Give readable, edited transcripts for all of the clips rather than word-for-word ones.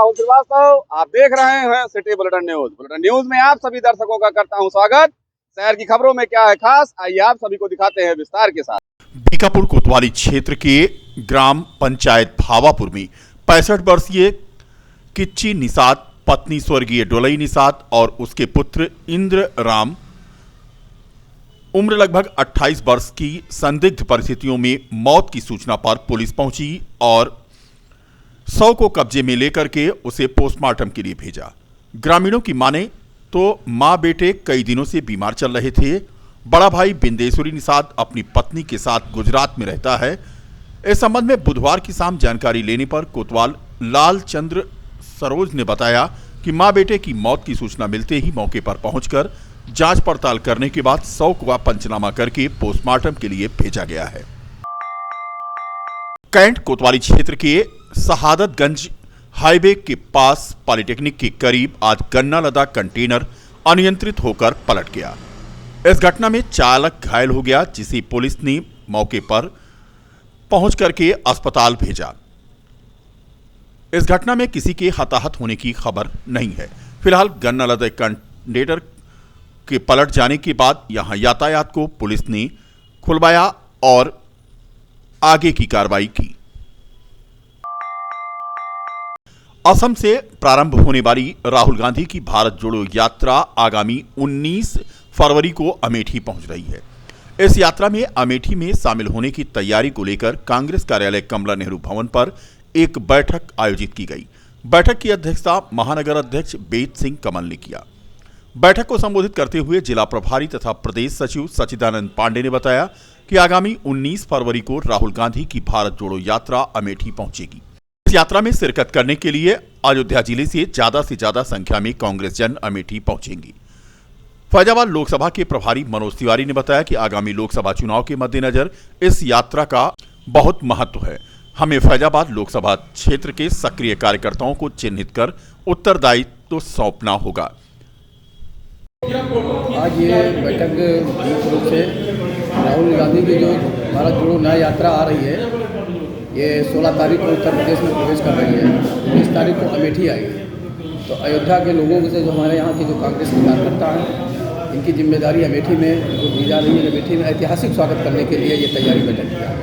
राहुल श्रीवास्तव। आप देख रहे हैं city bulletin news. Bulletin news में आप सभी दर्शकों का करता हूं स्वागत। शहर की खबरों में क्या है खास, आइए आप सभी को दिखाते हैं विस्तार के साथ। बीकापुर कोतवाली क्षेत्र के ग्राम पंचायत भावापुर में 65 वर्षीय किच्ची निषाद पत्नी स्वर्गीय डोलई निषाद और उसके पुत्र इंद्र राम उम्र लगभग 28 वर्ष की संदिग्ध परिस्थितियों में मौत की सूचना पर पुलिस पहुंची और शव को कब्जे में लेकर के उसे पोस्टमार्टम के लिए भेजा। ग्रामीणों की माने तो मां बेटे कई दिनों से बीमार चल रहे थे। बड़ा भाई बिंदेश्वरी निषाद अपनी पत्नी के साथ गुजरात में रहता है। इस संबंध में बुधवार की शाम जानकारी लेने पर कोतवाल लालचंद्र सरोज ने बताया कि मां बेटे की मौत की सूचना मिलते ही मौके पर पहुंचकर जांच पड़ताल करने के बाद शव का पंचनामा करके पोस्टमार्टम के लिए भेजा गया है। कैंट कोतवाली क्षेत्र के शहादतगंज हाईवे के पास पॉलिटेक्निक के करीब आज गन्ना लदा कंटेनर अनियंत्रित होकर पलट गया। इस घटना में चालक घायल हो गया, जिसे पुलिस ने मौके पर पहुंच करके अस्पताल भेजा। इस घटना में किसी के हताहत होने की खबर नहीं है। फिलहाल गन्ना लदे कंटेनर के पलट जाने के बाद यहां यातायात को पुलिस ने खुलवाया और आगे की कार्रवाई की। असम से प्रारंभ होने वाली राहुल गांधी की भारत जोड़ो यात्रा आगामी 19 फरवरी को अमेठी पहुंच रही है। इस यात्रा में अमेठी में शामिल होने की तैयारी को लेकर कांग्रेस कार्यालय कमला नेहरू भवन पर एक बैठक आयोजित की गई। बैठक की अध्यक्षता महानगर अध्यक्ष बेद सिंह कमल ने किया। बैठक को संबोधित करते हुए जिला प्रभारी तथा प्रदेश सचिव सचिदानंद पांडे ने बताया कि आगामी 19 फरवरी को राहुल गांधी की भारत जोड़ो यात्रा अमेठी पहुंचेगी। इस यात्रा में शिरकत करने के लिए अयोध्या जिले से ज्यादा संख्या में कांग्रेस जन अमेठी पहुंचेंगी। फैजाबाद लोकसभा के प्रभारी मनोज तिवारी ने बताया कि आगामी लोकसभा चुनाव के मद्देनजर इस यात्रा का बहुत महत्व है। हमें फैजाबाद लोकसभा क्षेत्र के सक्रिय कार्यकर्ताओं को चिन्हित कर उत्तरदायित्व सौंपना होगा। आज ये बैठक मुख्य रूप से राहुल गांधी की जो भारत जोड़ो न्याय यात्रा आ रही है, ये 16 तारीख को उत्तर प्रदेश में प्रवेश कर रही है, 19 तारीख को अमेठी आएगी। तो अयोध्या के लोगों से जो हमारे यहाँ के जो कांग्रेस के कार्यकर्ता हैं, इनकी जिम्मेदारी अमेठी में जो दी जा रही है। अमेठी में ऐतिहासिक स्वागत करने के लिए ये तैयारी बैठक किया है।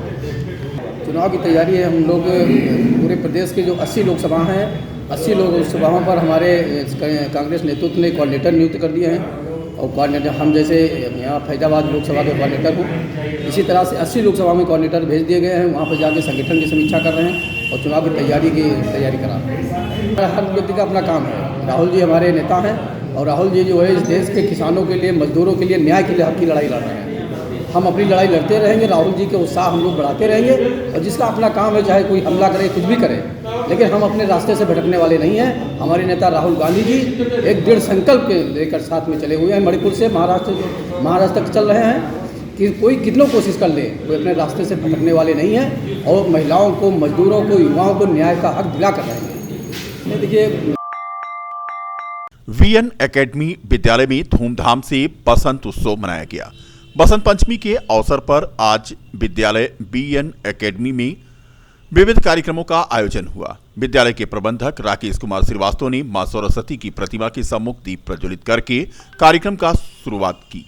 चुनाव की तैयारी है। हम लोग पूरे प्रदेश के जो 80 लोकसभा हैं, 80 लोकसभाओं पर हमारे कांग्रेस नेतृत्व ने कोऑर्डिनेटर नियुक्त कर दिए हैं और कोऑर्डिनेटर हम जैसे यहाँ फैजाबाद लोकसभा के कोऑर्डिनेटर हूँ, इसी तरह से 80 लोकसभा में कोऑर्डिनेटर भेज दिए गए हैं। वहाँ पर जाके संगठन की समीक्षा कर रहे हैं और चुनाव की तैयारी करा रहे हैं। हर व्यक्ति का अपना काम है। राहुल जी हमारे नेता हैं और राहुल जी जो है इस देश के किसानों के लिए, मजदूरों के लिए, न्याय के लिए हक की लड़ाई लड़ रहे हैं। हम अपनी लड़ाई लड़ते रहेंगे, राहुल जी के उत्साह हम लोग बढ़ाते रहेंगे और जिसका अपना काम है, चाहे कोई हमला करे, कुछ भी करे, लेकिन हम अपने रास्ते से भटकने वाले नहीं हैं। हमारे नेता राहुल गांधी जी एक दृढ़ संकल्प के लेकर साथ में चले हुए हैं। मणिपुर से महाराष्ट्र तक चल रहे हैं कि कोई कितनों कोशिश कर ले, कोई अपने रास्ते से भटकने वाले नहीं हैं और महिलाओं को, मजदूरों को, युवाओं को न्याय का हक दिला कर रहेंगे। देखिए, वीएन एकेडमी विद्यालय में धूमधाम से बसंत उत्सव मनाया गया। बसंत पंचमी के अवसर पर आज विद्यालय वीएन एकेडमी में विविध कार्यक्रमों का आयोजन हुआ। विद्यालय के प्रबंधक राकेश कुमार श्रीवास्तव ने मां सरस्वती की प्रतिमा के सम्मुख दीप प्रज्वलित करके कार्यक्रम का शुरुआत की।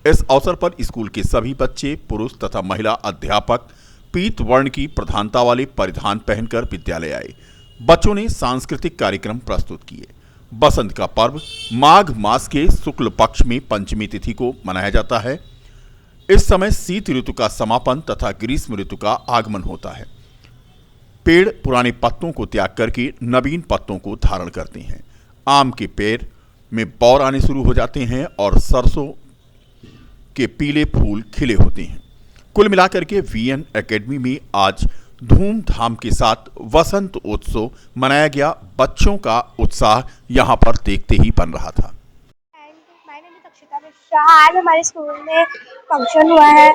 इस अवसर पर स्कूल के सभी बच्चे, पुरुष तथा महिला अध्यापक पीत वर्ण की प्रधानता वाले परिधान पहनकर विद्यालय आए। बच्चों ने सांस्कृतिक कार्यक्रम प्रस्तुत किए। बसंत का पर्व माघ मास के शुक्ल पक्ष में पंचमी तिथि को मनाया जाता है। इस समय शीत ऋतु का समापन तथा ग्रीष्म ऋतु का आगमन होता है। पेड़ पुराने पत्तों को त्याग करके नवीन पत्तों को धारण करते हैं। आम के पेड़ में बौर आने शुरू हो जाते हैं और सरसों के पीले फूल खिले होते हैं। कुल मिलाकर के वीएन एकेडमी में आज धूमधाम के साथ वसंत उत्सव मनाया गया। बच्चों का उत्साह यहां पर देखते ही बन रहा था। आज हमारे स्कूल में फंक्शन हुआ है,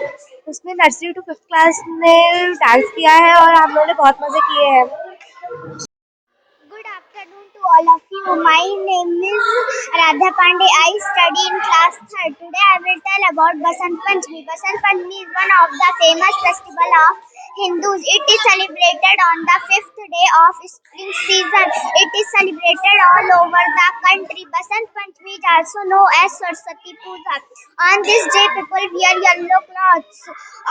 उसमें नर्सरी टू 5th क्लास ने डांस किया है और हम लोगों ने बहुत मजे किए हैं। Good afternoon to all of you. My name is Radha Pandey. I study in class 3rd. Today I will tell about Basant Panchami. Basant Panchami is one of the famous festival of Hindus. It is celebrated on the 5th day of spring season. It is celebrated all over the country. Basant Panchami is also known as Saraswati Puja. On this day, people wear yellow clothes.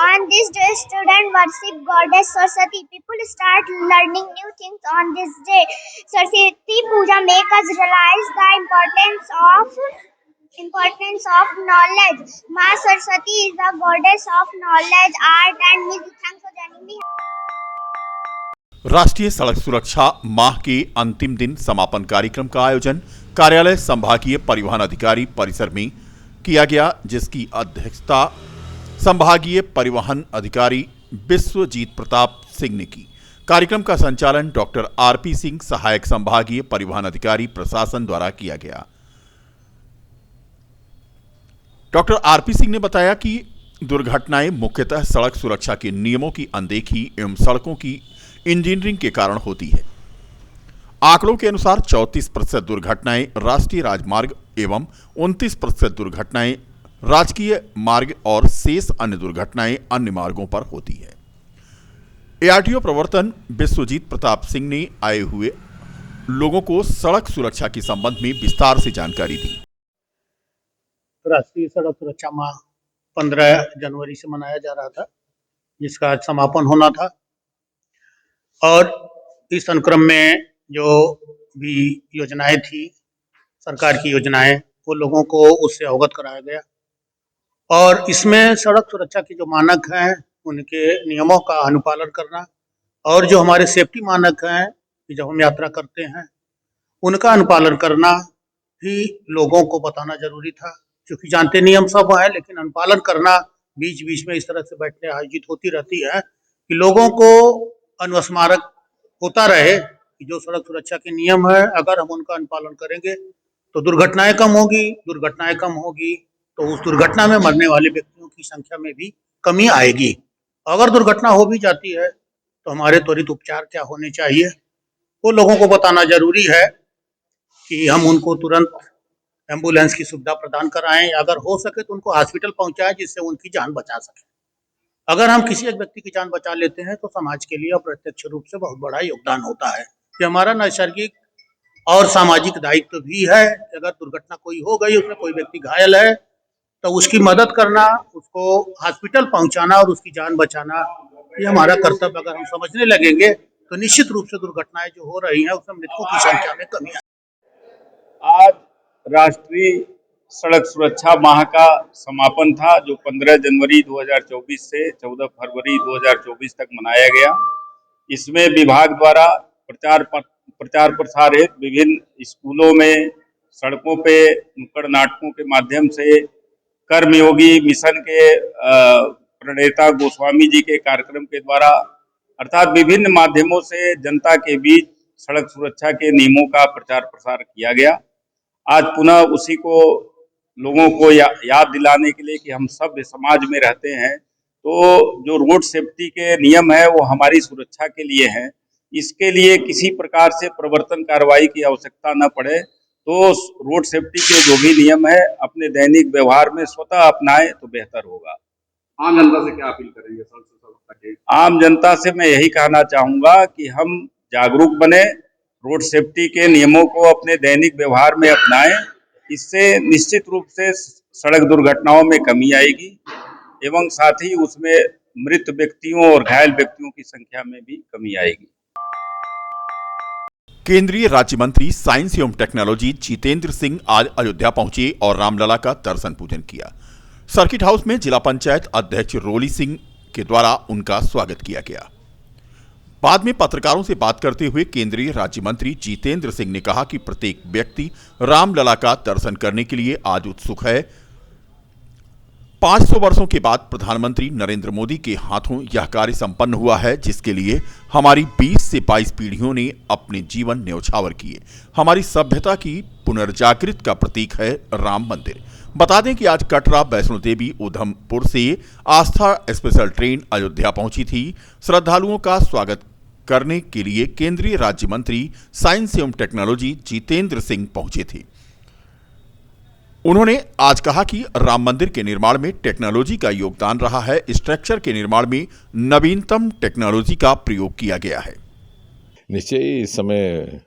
On this day, students worship goddess Saraswati. People start learning new things on this day. Saraswati Puja makes us realize the importance of knowledge. Ma Saraswati is the goddess of knowledge, art and music. Thanks for joining me. राष्ट्रीय सड़क सुरक्षा माह के अंतिम दिन समापन कार्यक्रम का आयोजन कार्यालय संभागीय परिवहन अधिकारी परिसर में किया गया, जिसकी अध्यक्षता संभागीय परिवहन अधिकारी विश्वजीत प्रताप सिंह ने की। कार्यक्रम का संचालन डॉक्टर आरपी सिंह, सहायक संभागीय परिवहन अधिकारी प्रशासन द्वारा किया गया। डॉक्टर आरपी सिंह ने बताया कि दुर्घटनाएं मुख्यतः सड़क सुरक्षा के नियमों की अनदेखी एवं सड़कों की इंजीनियरिंग के कारण होती है। आंकड़ों के अनुसार 34% दुर्घटनाएं राष्ट्रीय राजमार्ग एवं 29% दुर्घटनाएं राजकीय मार्ग और शेष अन्य दुर्घटनाएं अन्य मार्गों पर होती है। एआरटीओ प्रवर्तन विश्वजीत प्रताप सिंह ने आए हुए लोगों को सड़क सुरक्षा के संबंध में विस्तार से जानकारी दी। राष्ट्रीय सड़क सुरक्षा माह 15 जनवरी से मनाया जा रहा था, जिसका आज समापन होना था। और इस अनुक्रम में जो भी योजनाएं थी, सरकार की योजनाएं, वो लोगों को उससे अवगत कराया गया। और इसमें सड़क सुरक्षा के जो मानक हैं, उनके नियमों का अनुपालन करना और जो हमारे सेफ्टी मानक हैं कि जब हम यात्रा करते हैं उनका अनुपालन करना भी लोगों को बताना जरूरी था। क्योंकि जानते नियम सब है, लेकिन अनुपालन करना बीच बीच में इस तरह से बैठने आयोजित होती रहती है कि लोगों को अनुस्मारक होता रहे कि जो सड़क सुरक्षा के नियम है, अगर हम उनका अनुपालन करेंगे तो दुर्घटनाएं कम होगी तो उस दुर्घटना में मरने वाले व्यक्तियों की संख्या में भी कमी आएगी। अगर दुर्घटना हो भी जाती है तो हमारे त्वरित उपचार क्या होने चाहिए, वो लोगों को बताना जरूरी है कि हम उनको तुरंत एम्बुलेंस की सुविधा प्रदान कराएं, अगर हो सके तो उनको हॉस्पिटल पहुंचाएं जिससे उनकी जान बचा सके। अगर हम किसी एक व्यक्ति की जान बचा लेते हैं तो समाज के लिए अप्रत्यक्ष रूप से बहुत बड़ा योगदान होता है। ये हमारा नैसर्गिक और सामाजिक दायित्व भी है। अगर दुर्घटना कोई हो गई, उसमें कोई व्यक्ति घायल है तो उसकी मदद करना, उसको हॉस्पिटल पहुंचाना और उसकी जान बचाना, ये हमारा कर्तव्य अगर हम समझने लगेंगे तो निश्चित रूप से दुर्घटनाएं जो हो रही हैं उसमें मृतकों की संख्या में कमी आएगी। आज राष्ट्रीय सड़क सुरक्षा माह का समापन था, जो 15 जनवरी 2024 से 14 फरवरी 2024 तक मनाया गया। इसमें विभाग द्वारा प्रचार प्रसार हेतु विभिन्न स्कूलों में, सड़कों पे नुक्कड़ नाटकों के माध्यम से, कर्मयोगी मिशन के प्रणेता गोस्वामी जी के कार्यक्रम के द्वारा, अर्थात विभिन्न माध्यमों से जनता के बीच सड़क सुरक्षा के नियमों का प्रचार प्रसार किया गया। आज पुनः उसी को लोगों को याद दिलाने के लिए कि हम सब समाज में रहते हैं, तो जो रोड सेफ्टी के नियम है वो हमारी सुरक्षा के लिए हैं। इसके लिए किसी प्रकार से प्रवर्तन कार्रवाई की आवश्यकता न पड़े, तो रोड सेफ्टी के जो भी नियम है अपने दैनिक व्यवहार में स्वतः अपनाएं तो बेहतर होगा। आम जनता से क्या अपील करेंगे सड़क सुरक्षा के? आम जनता से मैं यही कहना चाहूँगा कि हम जागरूक बने, रोड सेफ्टी के नियमों को अपने दैनिक व्यवहार में अपनाएं। इससे निश्चित रूप से सड़क दुर्घटनाओं में कमी आएगी एवं साथ ही उसमें मृत व्यक्तियों और घायल व्यक्तियों की संख्या में भी कमी आएगी। केंद्रीय राज्य मंत्री साइंस एवं टेक्नोलॉजी जितेंद्र सिंह आज अयोध्या पहुंचे और रामलला का दर्शन पूजन किया। सर्किट हाउस में जिला पंचायत अध्यक्ष रोली सिंह के द्वारा उनका स्वागत किया गया। बाद में पत्रकारों से बात करते हुए केंद्रीय राज्य मंत्री जितेंद्र सिंह ने कहा कि प्रत्येक व्यक्ति रामलला का दर्शन करने के लिए आज उत्सुक है। 500 वर्षों के बाद प्रधानमंत्री नरेंद्र मोदी के हाथों यह कार्य संपन्न हुआ है, जिसके लिए हमारी 20 से 22 पीढ़ियों ने अपने जीवन न्यौछावर किए। हमारी सभ्यता की पुनर्जागृत का प्रतीक है राम मंदिर। बता दें कि आज कटरा वैष्णो देवी उधमपुर से आस्था स्पेशल ट्रेन अयोध्या पहुंची थी। श्रद्धालुओं का स्वागत करने के लिए केंद्रीय राज्य मंत्री साइंस एवं टेक्नोलॉजी जितेंद्र सिंह पहुंचे थे। उन्होंने आज कहा कि राम मंदिर के निर्माण में टेक्नोलॉजी का योगदान रहा है। स्ट्रक्चर के निर्माण में नवीनतम टेक्नोलॉजी का प्रयोग किया गया है। निश्चय ही इस समय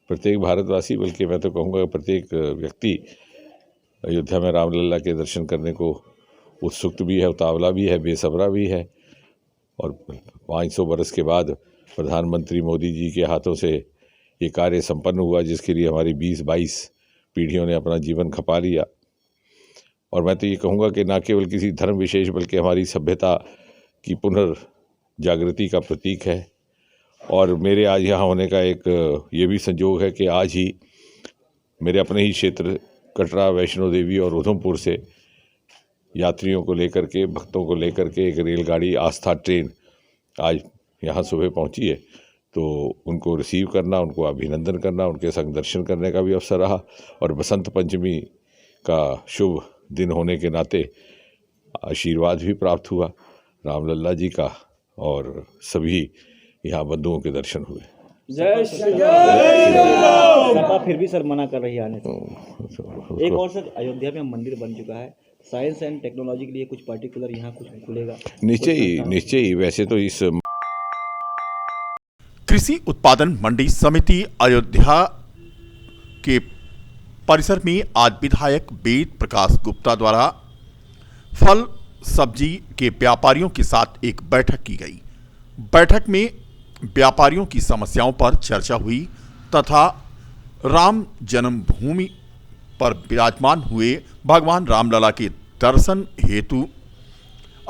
प्रत्येक भारतवासी, बल्कि मैं तो कहूँगा प्रत्येक व्यक्ति अयोध्या में रामलला के दर्शन करने को उत्सुक भी है, उतावला भी है, बेसब्रा भी है। और 500 बरस के बाद प्रधानमंत्री मोदी जी के हाथों से ये कार्य संपन्न हुआ, जिसके लिए हमारी 20-22 पीढ़ियों ने अपना जीवन खपा लिया। और मैं तो ये कहूँगा कि न केवल किसी धर्म विशेष, बल्कि हमारी सभ्यता की पुनर्जागृति का प्रतीक है। और मेरे आज यहाँ होने का एक ये भी संयोग है कि आज ही मेरे अपने ही क्षेत्र कटरा, वैष्णो देवी और उधमपुर से यात्रियों को लेकर के, भक्तों को लेकर के एक रेलगाड़ी आस्था ट्रेन आज यहाँ सुबह पहुँची है। तो उनको रिसीव करना, उनको अभिनंदन करना, उनके संग दर्शन करने का भी अवसर रहा। और बसंत पंचमी का शुभ दिन होने के नाते आशीर्वाद भी प्राप्त हुआ रामलला जी का, और सभी यहाँ बंधुओं के दर्शन हुए। जय श्री राम। सपा फिर भी सर मना कर रही है आने से। एक और सर, अयोध्या में मंदिर बन चुका है, साइंस एंड टेक्नोलॉजी के लिए कुछ पर्टिकुलर यहाँ कुछ खुलेगा? निश्चय ही वैसे तो इस कृषि उत्पादन मंडी समिति अयोध्या के परिसर में आज विधायक वेद प्रकाश गुप्ता द्वारा फल सब्जी के व्यापारियों के साथ एक बैठक की गई। बैठक में व्यापारियों की समस्याओं पर चर्चा हुई तथा राम जन्मभूमि पर विराजमान हुए भगवान रामलला के दर्शन हेतु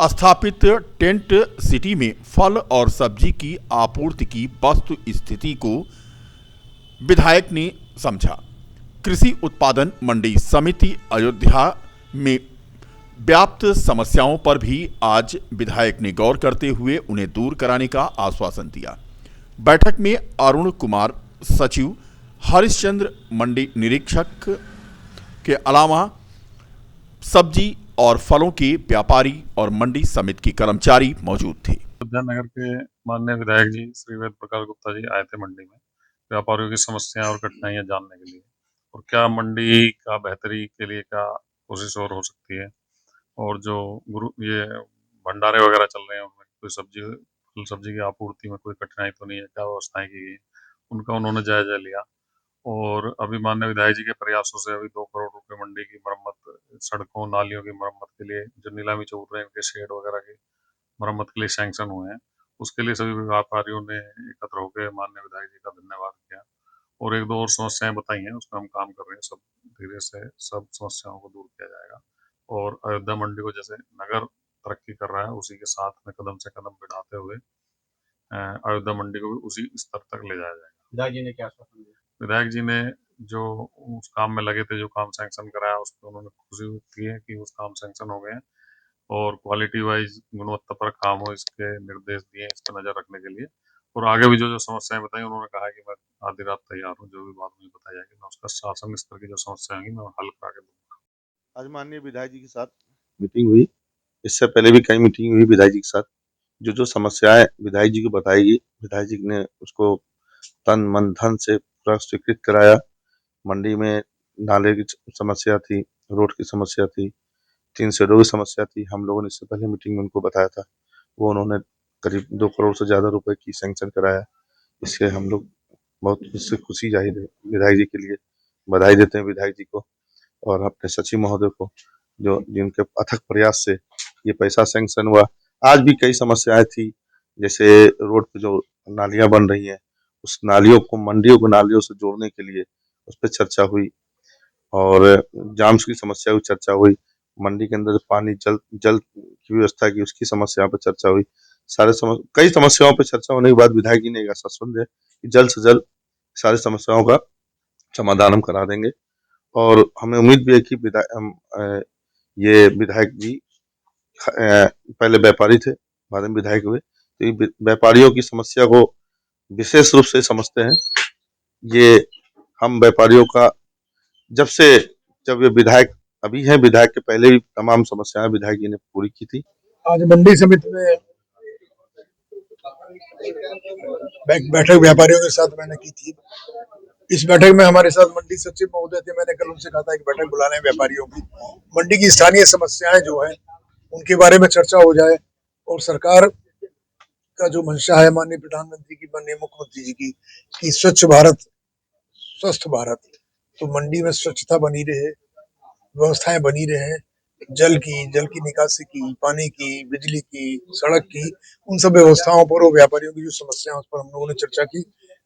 स्थापित टेंट सिटी में फल और सब्जी की आपूर्ति की वस्तु स्थिति को विधायक ने समझा। कृषि उत्पादन मंडी समिति अयोध्या में व्याप्त समस्याओं पर भी आज विधायक ने गौर करते हुए उन्हें दूर कराने का आश्वासन दिया। बैठक में अरुण कुमार सचिव, हरिश्चंद्र मंडी निरीक्षक के अलावा सब्जी और फलों के व्यापारी और मंडी समिति के कर्मचारी मौजूद थे। अयोध्या नगर के माननीय विधायक जी श्री वेद प्रकाश गुप्ता जी आए थे मंडी में व्यापारियों की समस्याएं और कठिनाइयां जानने के लिए, और क्या मंडी का बेहतरी के लिए क्या कोशिश और हो सकती है, और जो ये भंडारे वगैरह चल रहे हैं उनमें कोई फल सब्जी की आपूर्ति में कोई कठिनाई तो नहीं है, क्या व्यवस्थाएं की गई, उनका उन्होंने जायजा लिया। और अभी माननीय विधायक जी के प्रयासों से अभी 2 करोड़ रुपए मंडी की मरम्मत, सड़कों नालियों की मरम्मत के लिए जो नीलामी चल रहे हैं उनके शेड वगैरह की मरम्मत के लिए सैंक्शन हुए हैं, उसके लिए सभी व्यापारियों ने एकत्र होकर माननीय विधायक जी का धन्यवाद किया। और 1-2 और समस्याएं बताई हैं, उस पर हम काम कर रहे हैं। सब धीरे से सब समस्याओं को दूर किया जाएगा और अयोध्या मंडी को जैसे नगर तरक्की कर रहा है उसी के साथ में कदम से कदम बढ़ाते हुए अयोध्या मंडी को भी उसी स्तर तक ले जाया जाएगा। विधायक जी ने क्या आश्वासन दिया? विधायक जी ने जो उस काम में लगे थे, जो काम सैंक्शन कराया, उस पर उन्होंने खुशी की है कि उस काम सैंक्शन हो गए हैं और क्वालिटी वाइज गुणवत्ता पर काम हो इसके निर्देश दिए इस पर नजर रखने के लिए। और आगे भी जो समस्याएं बताई उन्होंने कहा कि मैं आधी रात तैयार हूँ, जो भी बात मुझे बताई जाएगी मैं उसका शासन स्तर की जो समस्या होंगी मैं हल करा के दूंगा। आज माननीय विधायक जी के साथ मीटिंग हुई, इससे पहले भी कई मीटिंग हुई विधायक जी के साथ। जो समस्याएं विधायक जी को बताई, विधायक जी ने उसको तन मन धन से पूरा स्वीकृत कराया। मंडी में नाले की समस्या थी, रोड की समस्या थी, 3 शेडों की समस्या थी। हम लोगों ने इससे पहले मीटिंग में उनको बताया था, वो उन्होंने करीब 2 करोड़ से ज्यादा रुपए की सैंक्शन कराया। इससे हम लोग बहुत इससे खुशी जाहिर है, विधायक जी के लिए बधाई देते हैं विधायक जी को और अपने सचिव महोदय को, जो जिनके अथक प्रयास से ये पैसा सैंक्शन हुआ। आज भी कई समस्याएं थी, जैसे रोड पे जो नालियां बन रही हैं, उस नालियों को मंडियों को नालियों से जोड़ने के लिए उस पर चर्चा हुई और जाम्स की समस्या की चर्चा हुई। मंडी के अंदर पानी जल की व्यवस्था की उसकी समस्या पर चर्चा हुई। कई समस्याओं पर चर्चा होने के बाद विधायक जी ने एक आश्वासन दिया कि जल्द से जल्द सारी समस्याओं का समाधान हम करा देंगे। और हमें उम्मीद भी है कि ये विधायक जी पहले व्यापारी थे, बाद में विधायक हुए, तो व्यापारियों की समस्या को विशेष रूप से समझते हैं। ये हम व्यापारियों का जब ये विधायक अभी है, विधायक के पहले भी तमाम समस्याएं विधायक जी ने पूरी की थी। आज मंडी समिति में बैठक व्यापारियों के साथ मैंने की थी। इस बैठक में हमारे साथ मंडी सचिव महोदय थे। मैंने कल उनसे कहा था कि बैठक बुलाने व्यापारियों की, मंडी की स्थानीय समस्याएं जो है उनके बारे में चर्चा हो जाए और सरकार का जो मंशा है माननीय प्रधानमंत्री की, माननीय मुख्यमंत्री जी की, कि स्वच्छ भारत स्वस्थ भारत, तो मंडी में स्वच्छता बनी रहे, व्यवस्थाएं बनी रहे, जल की निकासी की, पानी की, बिजली की, सड़क की, उन सब व्यवस्थाओं पर और व्यापारियों की जो समस्या है उस पर हम लोगों ने चर्चा की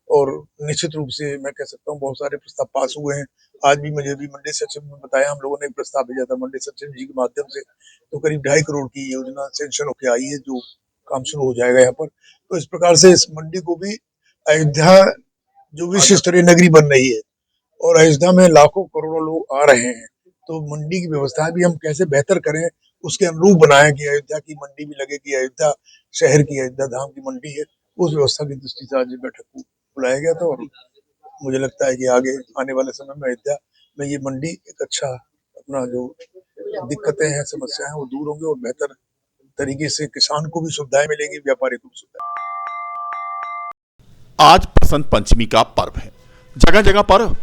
और निश्चित रूप से मैं कह सकता हूँ बहुत सारे प्रस्ताव पास हुए हैं। आज भी मुझे भी मंडी सचिव ने बताया, हम लोगों ने एक प्रस्ताव भेजा था मंडी सचिव जी के माध्यम से, तो करीब 2.5 करोड़ की योजना सेंक्शन होकर आई है, जो काम शुरू हो जाएगा यहाँ पर। तो इस प्रकार से इस मंडी को भी अयोध्या जो विश्व स्तरीय नगरी बन रही है और अयोध्या में लाखों करोड़ों लोग आ रहे हैं, तो मंडी की व्यवस्था भी हम कैसे बेहतर करें, उसके अनुरूप बनाएं कि अयोध्या की मंडी भी लगे कि अयोध्या शहर की, अयोध्या धाम की मंडी है। उस व्यवस्था की दृष्टि से आज बैठक को बुलाया गया था और मुझे लगता है कि आगे आने वाले समय में अयोध्या में ये मंडी एक अच्छा अपना जो दिक्कतें हैं, समस्याएं हैं, वो दूर होंगे और बेहतर तरीके से किसान को भी सुविधाएं मिलेगी, व्यापारी को भी सुविधाएं। आज बसंत पंचमी का पर्व है। जगह जगह पर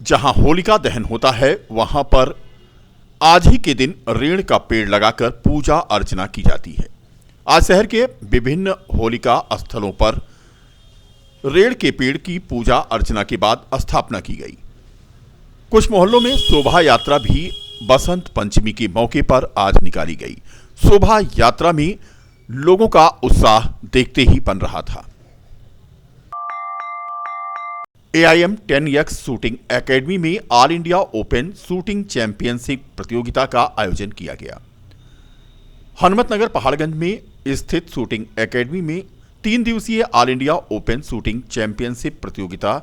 जहां होलिका दहन होता है वहां पर आज ही के दिन रेड़ का पेड़ लगाकर पूजा अर्चना की जाती है। आज शहर के विभिन्न होलिका स्थलों पर रेड़ के पेड़ की पूजा अर्चना के बाद स्थापना की गई। कुछ मोहल्लों में शोभा यात्रा भी बसंत पंचमी के मौके पर आज निकाली गई। शोभा यात्रा में लोगों का उत्साह देखते ही बन रहा था। AIM 10X शूटिंग एकेडमी में all India open shooting championship प्रतियोगिता का आयोजन किया गया। हनुमतनगर पहाड़गंज में स्थित शूटिंग एकेडमी में 3 दिवसीय all India open shooting championship प्रतियोगिता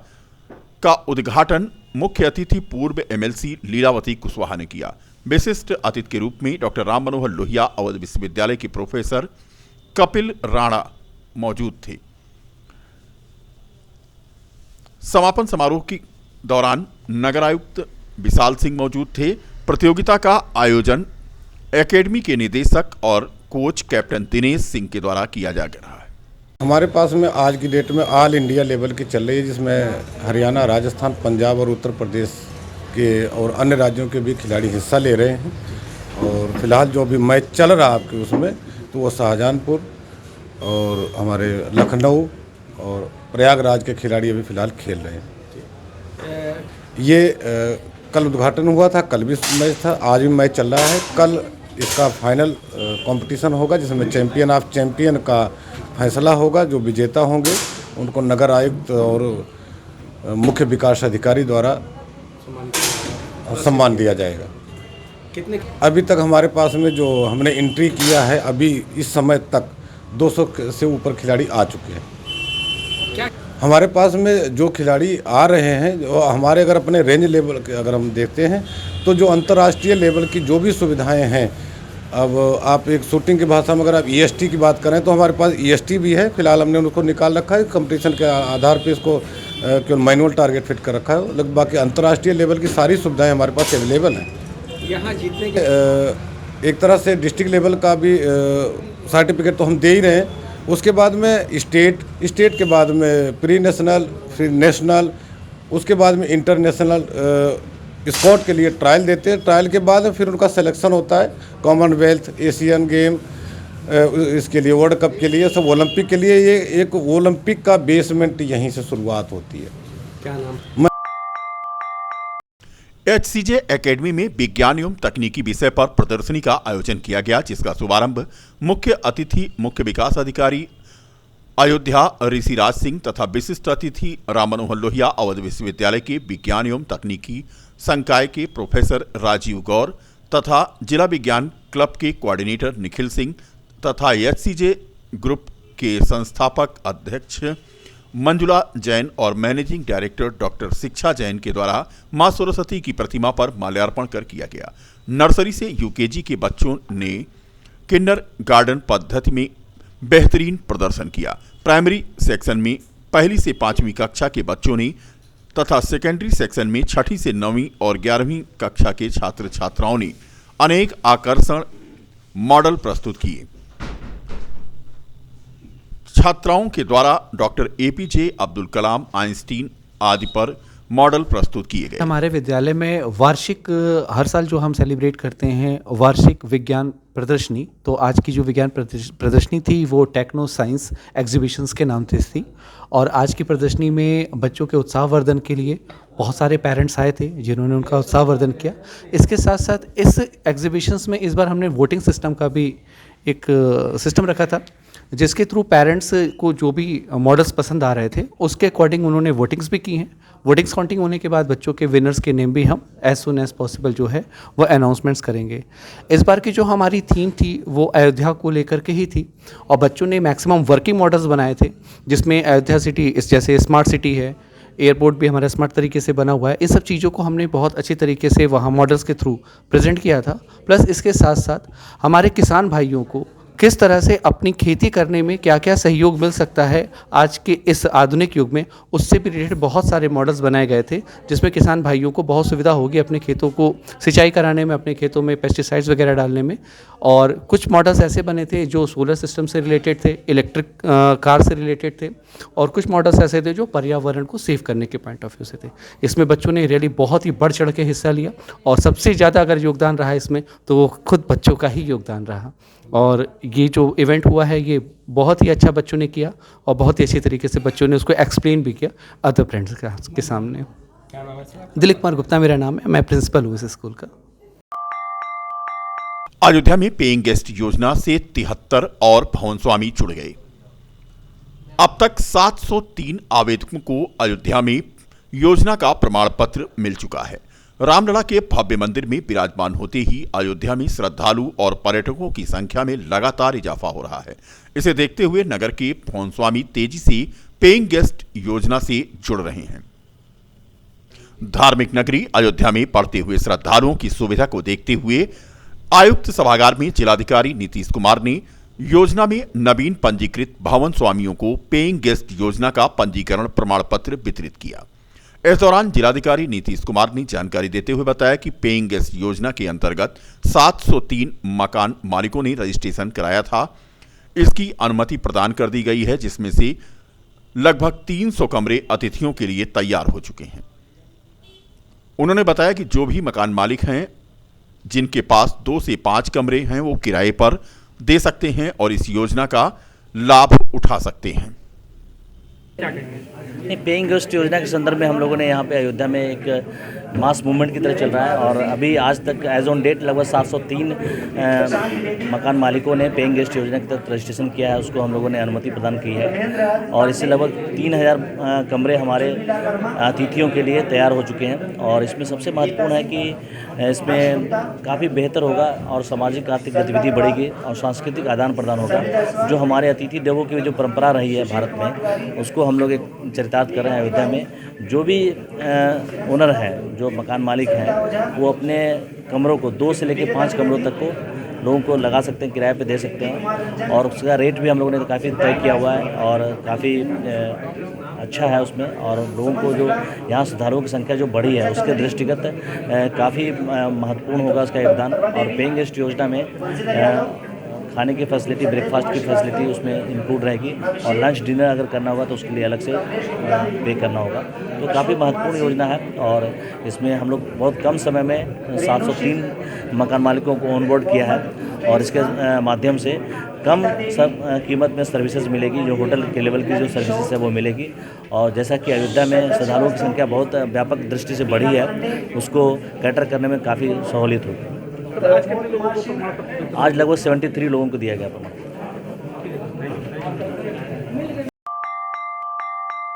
का उद्घाटन मुख्य अतिथि पूर्व MLC लीलावती कुशवाहा ने किया। विशिष्ट अतिथि के रूप में डॉक्टर राम मनोहर लोहिया अवध विश्वविद्यालय के प्रोफेसर कपिल राणा मौजूद थे। समापन समारोह के दौरान नगर आयुक्त विशाल सिंह मौजूद थे। प्रतियोगिता का आयोजन एकेडमी के निदेशक और कोच कैप्टन दिनेश सिंह के द्वारा किया जा रहा है। हमारे पास में आज की डेट में ऑल इंडिया लेवल की चल रही है, जिसमें हरियाणा, राजस्थान, पंजाब और उत्तर प्रदेश के और अन्य राज्यों के भी खिलाड़ी हिस्सा ले रहे हैं। और फिलहाल जो भी मैच चल रहा है आपके उसमें, तो वो शाहजहांपुर और हमारे लखनऊ और प्रयागराज के खिलाड़ी अभी फिलहाल खेल रहे हैं। ये कल उद्घाटन हुआ था, कल भी मैच था, आज भी मैच चल रहा है। कल इसका फाइनल कंपटीशन होगा जिसमें चैंपियन ऑफ चैंपियन का फैसला होगा। जो विजेता होंगे उनको नगर आयुक्त और मुख्य विकास अधिकारी द्वारा सम्मान दिया जाएगा। कितने अभी तक हमारे पास में जो हमने एंट्री किया है, अभी इस समय तक 200 से ऊपर खिलाड़ी आ चुके हैं। हमारे पास में जो खिलाड़ी आ रहे हैं, जो हमारे अगर अपने रेंज लेवल के अगर हम देखते हैं, तो जो अंतर्राष्ट्रीय लेवल की जो भी सुविधाएं हैं, अब आप एक शूटिंग की भाषा में अगर आप EST की बात करें तो हमारे पास EST भी है। फिलहाल हमने उसको निकाल रखा है, कंपटीशन के आधार पे इसको केवल मैनुअल टारगेट फिट कर रखा है। लेकिन बाकी अंतर्राष्ट्रीय लेवल की सारी सुविधाएँ हमारे पास अवेलेबल हैं। यहाँ जीतने के एक तरह से डिस्ट्रिक्ट लेवल का भी सर्टिफिकेट तो हम दे ही रहे हैं। उसके बाद में स्टेट के बाद में प्री नेशनल, फिर नेशनल, उसके बाद में इंटरनेशनल स्कॉट के लिए ट्रायल देते हैं। ट्रायल के बाद फिर उनका सिलेक्शन होता है कॉमनवेल्थ, एशियन गेम, इसके लिए वर्ल्ड कप के लिए, सब ओलंपिक के लिए। ये एक ओलंपिक का बेसमेंट यहीं से शुरुआत होती है। क्या नाम? HCJ एकेडमी में विज्ञान एवं तकनीकी विषय पर प्रदर्शनी का आयोजन किया गया, जिसका शुभारंभ मुख्य अतिथि मुख्य विकास अधिकारी अयोध्या ऋषिराज सिंह तथा विशिष्ट अतिथि राम मनोहर लोहिया अवध विश्वविद्यालय के विज्ञान एवं तकनीकी संकाय के प्रोफेसर राजीव गौर तथा जिला विज्ञान क्लब के कोऑर्डिनेटर निखिल सिंह तथा HCJ ग्रुप के संस्थापक अध्यक्ष मंजुला जैन और मैनेजिंग डायरेक्टर डॉक्टर शिक्षा जैन के द्वारा मां सरस्वती की प्रतिमा पर माल्यार्पण कर किया गया। नर्सरी से UKG के बच्चों ने किंडर गार्डन पद्धति में बेहतरीन प्रदर्शन किया। प्राइमरी सेक्शन में 1ली से 5वीं कक्षा के बच्चों ने तथा सेकेंडरी सेक्शन में 6ठी से 9वीं और 11वीं कक्षा के छात्र छात्राओं ने अनेक आकर्षण मॉडल प्रस्तुत किए। छात्राओं के द्वारा doctor APJ Abdul Kalam, Einstein आदि पर मॉडल प्रस्तुत किए गए। हमारे विद्यालय में वार्षिक हर साल जो हम सेलिब्रेट करते हैं वार्षिक विज्ञान प्रदर्शनी, तो आज की जो विज्ञान प्रदर्शनी थी वो टेक्नो साइंस एग्जीबिशंस के नाम से थी। और आज की प्रदर्शनी में बच्चों के उत्साहवर्धन के लिए बहुत सारे पेरेंट्स आए थे जिन्होंने उनका उत्साहवर्धन किया। इसके साथ साथ इस एग्जीबिशंस में इस बार हमने वोटिंग सिस्टम का भी एक सिस्टम रखा था, जिसके थ्रू पेरेंट्स को जो भी मॉडल्स पसंद आ रहे थे उसके अकॉर्डिंग उन्होंने वोटिंग्स भी की हैं। वोटिंग्स काउंटिंग होने के बाद बच्चों के विनर्स के नेम भी हम एज सुन एज पॉसिबल जो है वो अनाउंसमेंट्स करेंगे। इस बार की जो हमारी थीम थी वो अयोध्या को लेकर के ही थी और बच्चों ने मैक्सिमम वर्किंग मॉडल्स बनाए थे, जिसमें अयोध्या सिटी इस जैसे स्मार्ट सिटी है, एयरपोर्ट भी हमारा स्मार्ट तरीके से बना हुआ है। इन सब चीज़ों को हमने बहुत अच्छी तरीके से वहाँ मॉडल्स के थ्रू प्रेजेंट किया था। प्लस इसके साथ साथ हमारे किसान भाइयों को किस तरह से अपनी खेती करने में क्या क्या सहयोग मिल सकता है आज के इस आधुनिक युग में, उससे भी रिलेटेड बहुत सारे मॉडल्स बनाए गए थे, जिसमें किसान भाइयों को बहुत सुविधा होगी अपने खेतों को सिंचाई कराने में, अपने खेतों में पेस्टिसाइड्स वगैरह डालने में। और कुछ मॉडल्स ऐसे बने थे जो सोलर सिस्टम से रिलेटेड थे, इलेक्ट्रिक कार से रिलेटेड थे, और कुछ मॉडल्स ऐसे थे जो पर्यावरण को सेव करने के पॉइंट ऑफ व्यू से थे। इसमें बच्चों ने रियली बहुत ही बढ़ चढ़ के हिस्सा लिया और सबसे ज़्यादा अगर योगदान रहा इसमें तो वो खुद बच्चों का ही योगदान रहा। और ये जो इवेंट हुआ है ये बहुत ही अच्छा बच्चों ने किया और बहुत ही अच्छी तरीके से बच्चों ने उसको एक्सप्लेन भी किया अदर फ्रेंड्स के सामने। दिलीप कुमार गुप्ता मेरा नाम है, मैं प्रिंसिपल हूँ इस स्कूल का। अयोध्या में पेइंग गेस्ट योजना से 73 और भवन स्वामी जुड़ गए। अब तक 703 आवेदकों को अयोध्या में योजना का प्रमाण पत्र मिल चुका है। रामलला के भव्य मंदिर में विराजमान होते ही अयोध्या में श्रद्धालु और पर्यटकों की संख्या में लगातार इजाफा हो रहा है। इसे देखते हुए नगर के भवन स्वामी तेजी से पेइंग गेस्ट योजना से जुड़ रहे हैं। धार्मिक नगरी अयोध्या में बढ़ते हुए श्रद्धालुओं की सुविधा को देखते हुए आयुक्त सभागार में जिलाधिकारी नीतीश कुमार ने योजना में नवीन पंजीकृत भवन स्वामियों को पेइंग गेस्ट योजना का पंजीकरण प्रमाण पत्र वितरित किया। इस दौरान जिलाधिकारी नीतीश कुमार ने जानकारी देते हुए बताया कि पेइंग गेस्ट योजना के अंतर्गत 703 मकान मालिकों ने रजिस्ट्रेशन कराया था। इसकी अनुमति प्रदान कर दी गई है, जिसमें से लगभग 300 कमरे अतिथियों के लिए तैयार हो चुके हैं। उन्होंने बताया कि जो भी मकान मालिक हैं जिनके पास 2 से 5 कमरे हैं वो किराए पर दे सकते हैं और इस योजना का लाभ उठा सकते हैं। पेइंग गेस्ट योजना के संदर्भ में हम लोगों ने यहाँ पे अयोध्या में एक मास मूवमेंट की तरह चल रहा है और अभी आज तक एज ऑन डेट लगभग 703 मकान मालिकों ने पेइंग गेस्ट योजना के तहत रजिस्ट्रेशन किया है। उसको हम लोगों ने अनुमति प्रदान की है और इससे लगभग 3000 कमरे हमारे अतिथियों के लिए तैयार हो चुके हैं। और इसमें सबसे महत्वपूर्ण है कि इसमें काफ़ी बेहतर होगा और सामाजिक आर्थिक गतिविधि बढ़ेगी और सांस्कृतिक आदान प्रदान होगा। जो हमारे अतिथि देवों की जो परंपरा रही है भारत में, उसको हम लोग एक चरितार्थ कर रहे हैं अयोध्या में। जो भी ओनर हैं, जो मकान मालिक हैं, वो अपने कमरों को 2 से लेकर 5 कमरों तक को लोगों को लगा सकते हैं, किराए पे दे सकते हैं और उसका रेट भी हम लोगों ने काफ़ी तय किया हुआ है और काफ़ी अच्छा है उसमें। और लोगों को जो यहाँ श्रद्धालुओं की संख्या जो बढ़ी है उसके दृष्टिगत काफ़ी महत्वपूर्ण होगा उसका योगदान। और पेइंग गेस्ट योजना में खाने की फैसिलिटी, ब्रेकफास्ट की फैसिलिटी उसमें इंक्लूड रहेगी और लंच डिनर अगर करना होगा तो उसके लिए अलग से पे करना होगा। तो काफ़ी महत्वपूर्ण योजना है और इसमें हम लोग बहुत कम समय में 703 मकान मालिकों को ऑनबोर्ड किया है और इसके माध्यम से कम कीमत में सर्विसेज मिलेगी। जो होटल के लेवल की जो सर्विसेज है वो मिलेगी। और जैसा कि अयोध्या में श्रद्धालुओं की संख्या बहुत व्यापक दृष्टि से बढ़ी है, उसको कैटर करने में काफ़ी सहूलियत होगी। आज लगभग 73 लोगों को दिया गया प्रमाण।